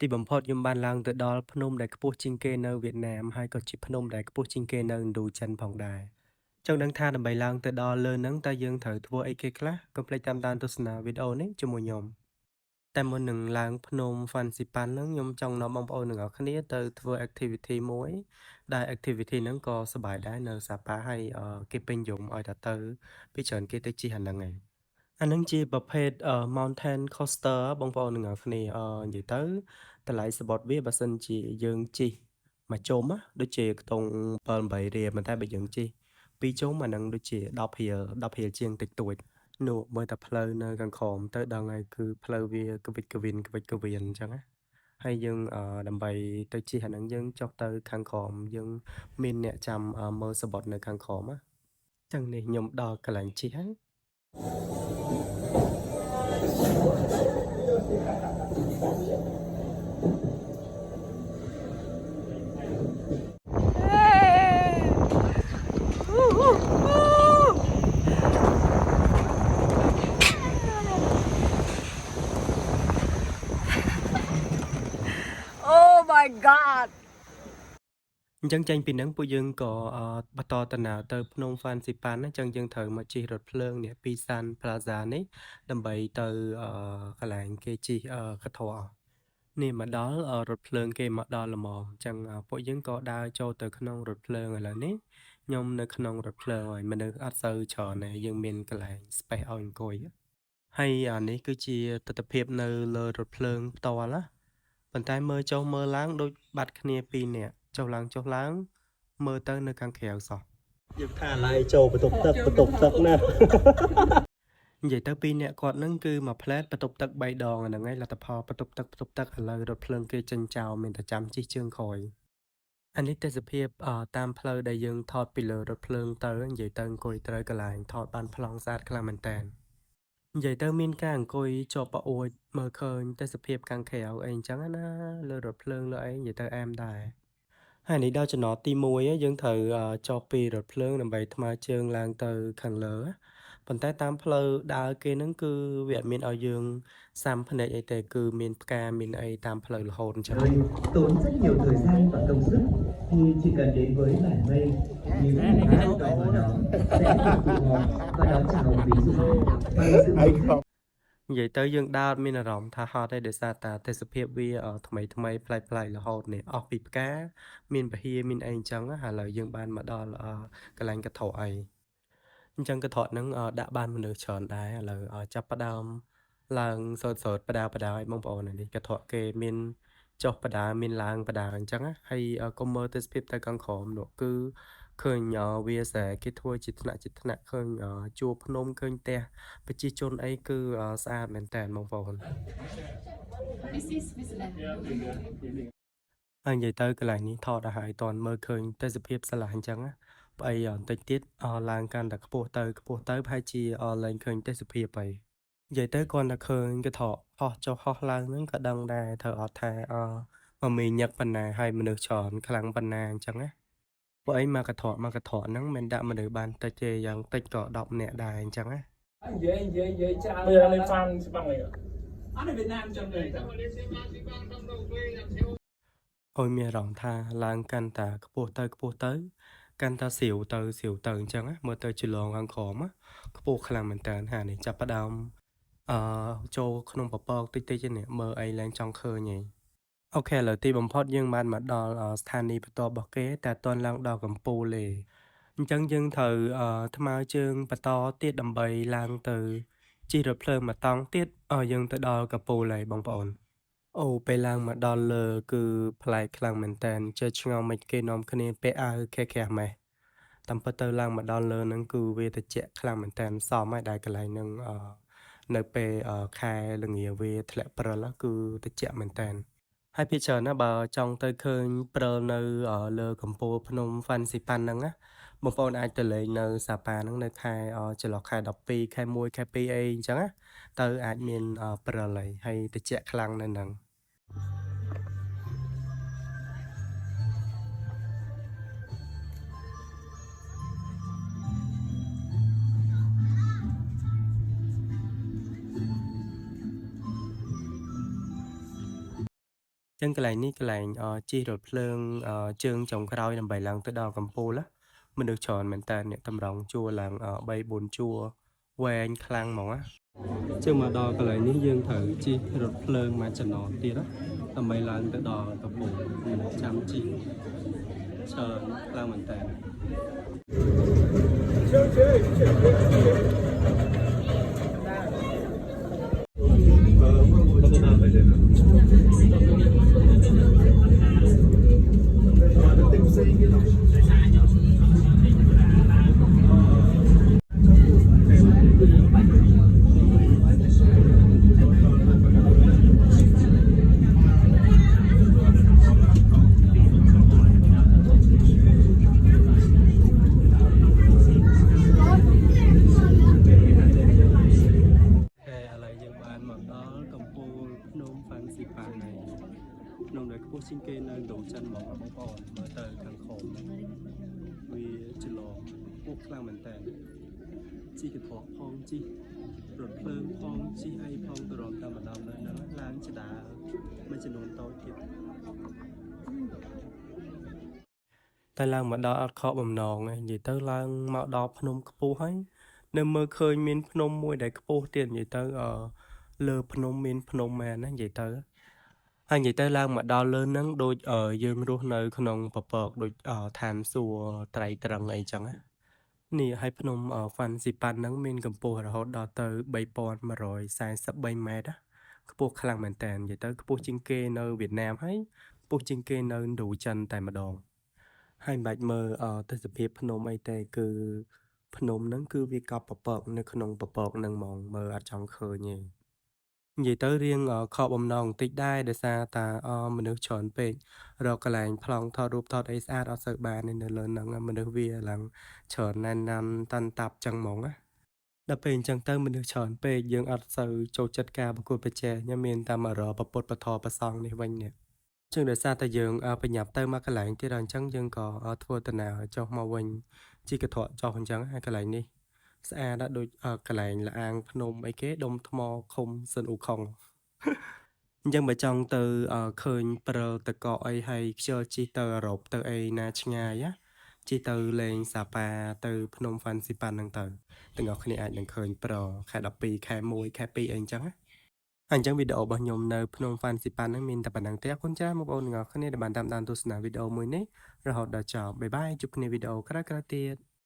ទីបំផុតខ្ញុំបានឡើងទៅដល់ភ្នំដែលខ្ពស់ជាងគេនៅវៀតណាមហើយក៏ជាភ្នំដែលខ្ពស់ជាងគេនៅឥណ្ឌូចិនផងដែរចង់ដឹងថាដើម្បីឡើងទៅដល់លើហ្នឹងតើយើងត្រូវធ្វើអីគេខ្លះកុំភ្លេចតាមដានទស្សនាវីដេអូនេះជាមួយខ្ញុំតែមុននឹងឡើងភ្នំ Fansipan ហ្នឹងខ្ញុំចង់នាំបងប្អូនទាំងអស់គ្នាទៅធ្វើ activity មួយដែល activity ហ្នឹងក៏សប្បាយដែរនៅ Sapa ហើយគេពេញនិយមឲ្យទៅពីច្រើនគេទៅជិះអាហ្នឹងឯង អាហ្នឹងជាប្រភេទMountain Coaster បងប្អូនទាំងអស់គ្នានិយាយទៅតម្លៃសំបុត្រវាបើសិនជាយើងជិះមួយជុំដូចជាខ្ទង់7-8រៀលប៉ុន្តែបើយើងជិះ2ជុំអាហ្នឹងដូចជា10រៀលជាងតិចតួចនោះមើលតែផ្លូវនៅខាងក្រោមទៅដឹងហើយគឺផ្លូវវាក្វិចក្វៀនអញ្ចឹងណាហើយយើងដើម្បីទៅជិះអាហ្នឹងយើងចុះទៅខាងក្រោមយើងមានអ្នកចាំមើលសំបុត្រនៅខាងក្រោមណាចឹងនេះខ្ញុំដល់កន្លែងជិះហើយ Oh my god អញ្ចឹងចេញពីហ្នឹងពួកយើងក៏បន្តដំណើរទៅភ្នំ Fansipan ណាអញ្ចឹងយើងត្រូវមកជិះរថភ្លើងនេះពី Sun Plaza នេះដើម្បីទៅកន្លែងគេជិះកថ្មនេះមកដល់រថភ្លើងគេមកដល់ល្មមអញ្ចឹងពួកយើងក៏ដើរចូលទៅក្នុងរថភ្លើងឥឡូវនេះខ្ញុំនៅក្នុងរថភ្លើងហើយមនុស្សអត់សូវច្រើនទេយើងមានកន្លែង space ឲ្យអង្គុយហើយនេះគឺជាទស្សនវិជ្ជានៅលើរថភ្លើងផ្ទាល់ណាប៉ុន្តែមើលចុះមើលឡើងដូចបាត់គ្នា2នាក់ចុះឡើងមើលទៅនៅខាងក្រៅសោះយើងថាឡើយចូលបន្ទប់ទឹកណានិយាយទៅ2នាក់គាត់ហ្នឹងគឺមួយផ្លែតបន្ទប់ទឹក3ដងអាហ្នឹងឯងលទ្ធផលបន្ទប់ទឹកឥឡូវរថភ្លើងគេចេញចោលមានតែចាំជិះជើងក្រោយអានេះទេសភាពតាមផ្លូវដែលយើងថតពីលើរថភ្លើងទៅនិយាយទៅអង្គុយត្រូវកន្លែងថតបានប្លង់ស្អាតខ្លាំងមែនតើនិយាយទៅមានការអង្គុយជាប់ប្រអួចមើលឃើញទេសភាពខាងក្រៅអីអញ្ចឹងណាលើរថភ្លើងលើអីនិយាយទៅអែមដែរហើយនេះដល់ចំណតទី1យើងត្រូវចុះពីរថភ្លើងដើម្បីថ្មើរជើងឡើងទៅខាងលើប៉ុន្តែតាមផ្លូវដើរគេហ្នឹងគឺវាអត់មានឲ្យយើងសាំភ្នែកអីទេគឺមានផ្កាមានអីតាមផ្លូវរហូតអញ្ចឹង tốn rất nhiều thời gian và công sức thì chỉ cần đến với bản mây những người bạn đòi vào đó sẽ được tụ họp và đón chào ví dụ bằng sựនិយាយទៅយើងដើរមានអារម្មណ៍ថាហត់ហើយដោយសារតែទេសភាពវាថ្មីប្លែករហូតនេះអស់ពីផ្កាមានពហិមានអីអញ្ចឹងហើយឥឡូវយើងបានមកដល់កន្លែងកថោអីអញ្ចឹងកថោហ្នឹងដាក់បានមនុស្សច្រើនដែរឥឡូវចាប់ផ្ដើមឡើងសោតបដាឲ្យបងប្អូននេះកថោគេមានចុះបដាមានឡើងបដាអញ្ចឹងហើយកុំមើលទេសភាពទៅខាងក្រោមនោះគឺឃើញវាស្រែគេធ្វើជាថ្នាក់ឃើញជួរភ្នំឃើញផ្ទះប្រជាជនអីគឺស្អាតមែនតើបងប្អូន This is Switzerland ហើយនិយាយទៅកន្លែងនេះថតឲ្យហើយតន់មើលឃើញទេសភាពស្រឡះអញ្ចឹងប្អីបន្តិចទៀតឡើងកាន់តែខ្ពស់ទៅប្រហែលជាលែងឃើញទេសភាពហើយនិយាយទៅគ្រាន់តែឃើញគេថតហោះចុះហោះឡើងហ្នឹងក៏ដឹងដែរត្រូវអត់ថាមកមីញឹកប៉ុណ្ណាហើយមនុស្សច្រើនខ្លាំងប៉ុណ្ណាអញ្ចឹងណាពួកឯងមកកថតហ្នឹងមិនដាក់មនុស្សបានតិចទេយ៉ាងតិចក៏10នាក់ដែរអញ្ចឹងណា Vậy cha bây giờ lên fan sẽ bằng này ạ. Anh ở Việt Nam trong này. ឲ្យមានអារម្មណ៍ថាឡើងកាន់តែខ្ពស់ទៅកាន់តែសៀវទៅអញ្ចឹងណាមើលទៅជាលងខាងក្រោមខ្ពស់ខ្លាំងមែនតើហានេះចាប់ផ្ដើមអឺចូលក្នុងពពកតិចនេះមើលអីឡើងចង់ឃើញហីអូខេឥឡូវទីបំផុតយើងបានមកដល់ស្ថានីយ៍បន្ទាប់របស់គេតែអត់ទាន់ឡើងដល់កំពូលទេអញ្ចឹងយើងត្រូវថ្មើរជើងបន្តទៀតដើម្បីឡើងទៅជិះរថភ្លើងមួយតង់ទៀតយើងទៅដល់កំពូលហើយបងប្អូន អូពេលឡើងមកដល់លើគឺប្លែកខ្លាំងមែនតើចេះឆ្ងល់មិនគេនាំគ្នាពាក់អាវខែម៉េះតាមពិតទៅឡើងមកដល់លើហ្នឹងគឺវាត្រជាក់ខ្លាំងមែនតើសមហើយដែលកន្លែងហ្នឹងនៅពេលខែល្ងាវាធ្លាក់ព្រិលគឺត្រជាក់មែនតើហើយភាគច្រើនណាបើចង់ទៅឃើញព្រិលនៅលើកំពូលភ្នំ Fansipan ហ្នឹងណាបងប្អូនអាចទៅលេងនៅសាប៉ាហ្នឹងនៅខែចន្លោះខែ12ខែ1ខែ2អីអញ្ចឹងណាទៅអាចមានព្រិលហើយត្រជាក់ខ្លាំងនៅហ្នឹង ចឹងកន្លែងនេះកន្លែងជិះរថភ្លើងជើងចុងក្រោយដើម្បីឡើងទៅដល់កំពូលមនុស្សច្រើនមែនតើអ្នកតម្រង់ជួរឡើង3 4ជួរវែងខ្លាំងហ្មងណាចឹងមកដល់កន្លែងនេះយើងត្រូវជិះរថភ្លើងមួយចំណតទៀតដើម្បីឡើងទៅដល់កំពូលចាំជិះច្រើនខ្លាំងមែនតើ ឥឡូវយើងបានមកដល់កំពូលភ្នំហ្វាន់ស៊ីប៉ាណៃភ្នំដែលខ្ពស់ជាងគេនៅដូនចិនហ្មងបងប្អូនមើលទៅខាងក្រោមវាច្រឡំពុះខ្លាំងមែនតើជីកត្រកផងជីរថភ្លើងផងជីអីផងទៅរំតាមម្ដងនៅហ្នឹងឡើងចដាមួយចំនួនតូចទៀតតែឡើងមកដល់អត់ខកបំណងឯងនិយាយទៅឡើងមកដល់ភ្នំខ្ពស់ហើយនៅមើលឃើញមានភ្នំមួយដែលខ្ពស់ទៀតនិយាយទៅលើភ្នំមានភ្នំមែនណានិយាយទៅហើយនិយាយទៅឡើងមកដល់លើហ្នឹងដូចយើងរស់នៅក្នុងពពកដូចឋានសួគ៌ត្រៃត្រឹងអីចឹងណានេះហើយភ្នំហ្វាន់ស៊ីប៉ាន់ហ្នឹងមានកម្ពស់រហូតដល់ទៅ3143 ម៉ែត្រខ្ពស់ខ្លាំងមែនតើនិយាយទៅខ្ពស់ជាងគេនៅវៀតណាមហើយខ្ពស់ជាងគេនៅឥណ្ឌូចិនតែម្ដងហើយមិនបាច់មើលទេសភាពភ្នំអីទេគឺភ្នំហ្នឹងគឺវាកប់ពពកនៅក្នុងពពកហ្នឹងហ្មងមើលអត់ចង់ឃើញទេនិយាយទៅរៀងខកបំណងបន្តិចដែរដោយសារតាមនុស្សច្រើនពេករកកន្លែងប្លង់ថតរូបថតអីស្អាតអត់សូវបានទេនៅលើហ្នឹងមនុស្សវាឡើងច្រើនណែនណាន់តាន់តាប់ចឹងហ្មងណាដល់ពេលអញ្ចឹងទៅមនុស្សច្រើនពេកយើងអត់សូវចូលចិត្តការប្រកួតប្រជែងញ៉ាំមានតែមករកប្រពុតបធរប្រសងនេះវិញនេះចឹងដោយសារតែយើងបញ្ញាប់ទៅមកកន្លែងទៀតដល់អញ្ចឹងយើងក៏ធ្វើដំណើរចុះមកវិញជីកត្រកចុះអញ្ចឹងហើយកន្លែងនេះស្អាតដល់ដូចកន្លែងលាងភ្នំអីគេដុំថ្មឃុំសិនអ៊ូខុងអញ្ចឹងបើចង់ទៅឃើញព្រិលតកកអីហើយខ្ជិលជិះទៅអឺរ៉ុបទៅអីណាឆ្ងាយណាជិះទៅលេងសាប៉ាទៅភ្នំហ្វាន់ស៊ីប៉ាន់ហ្នឹងទៅទាំងអស់គ្នាអាចនឹងឃើញព្រិលខែ12ខែ1ខែ2អីអញ្ចឹងណាអញ្ចឹងវីដេអូរបស់ខ្ញុំនៅភ្នំហ្វាន់ស៊ីប៉ាន់ហ្នឹងមានតែប៉ុណ្្នឹងទេអរគុណច្រើនបងប្អូនទាំងអស់គ្នាដែលបានតាមដានទស្សនាវីដេអូមួយនេះរហូតដល់ចប់បាយបាយជួបគ្នាវីដេអូក្រោយៗទៀត